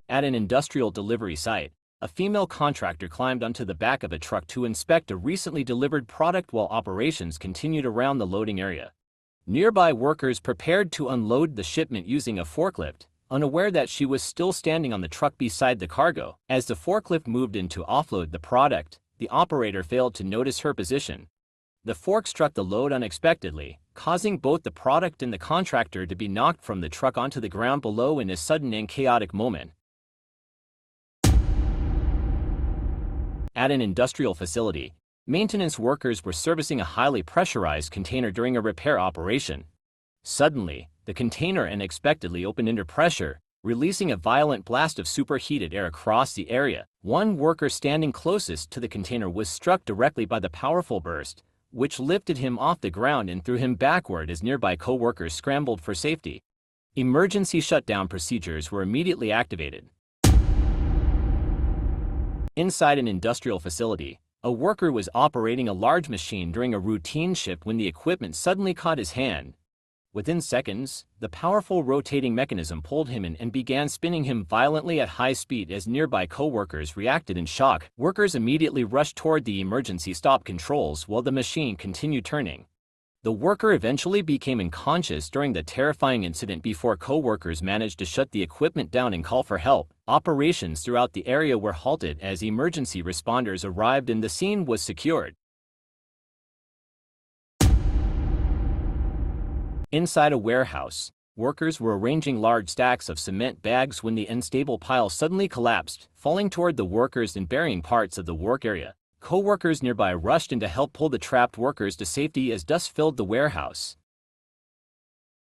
At an industrial delivery site, a female contractor climbed onto the back of a truck to inspect a recently delivered product while operations continued around the loading area. Nearby workers prepared to unload the shipment using a forklift, unaware that she was still standing on the truck beside the cargo. As the forklift moved in to offload the product, the operator failed to notice her position. The fork struck the load unexpectedly, causing both the product and the contractor to be knocked from the truck onto the ground below in a sudden and chaotic moment. At an industrial facility, maintenance workers were servicing a highly pressurized container during a repair operation. Suddenly, the container unexpectedly opened under pressure, releasing a violent blast of superheated air across the area. One worker standing closest to the container was struck directly by the powerful burst, which lifted him off the ground and threw him backward as nearby co-workers scrambled for safety. Emergency shutdown procedures were immediately activated. Inside an industrial facility, a worker was operating a large machine during a routine shift when the equipment suddenly caught his hand. Within seconds, the powerful rotating mechanism pulled him in and began spinning him violently at high speed as nearby co-workers reacted in shock. Workers immediately rushed toward the emergency stop controls while the machine continued turning. The worker eventually became unconscious during the terrifying incident before co-workers managed to shut the equipment down and call for help. Operations throughout the area were halted as emergency responders arrived and the scene was secured. Inside a warehouse, workers were arranging large stacks of cement bags when the unstable pile suddenly collapsed, falling toward the workers and burying parts of the work area. Co-workers nearby rushed in to help pull the trapped workers to safety as dust filled the warehouse.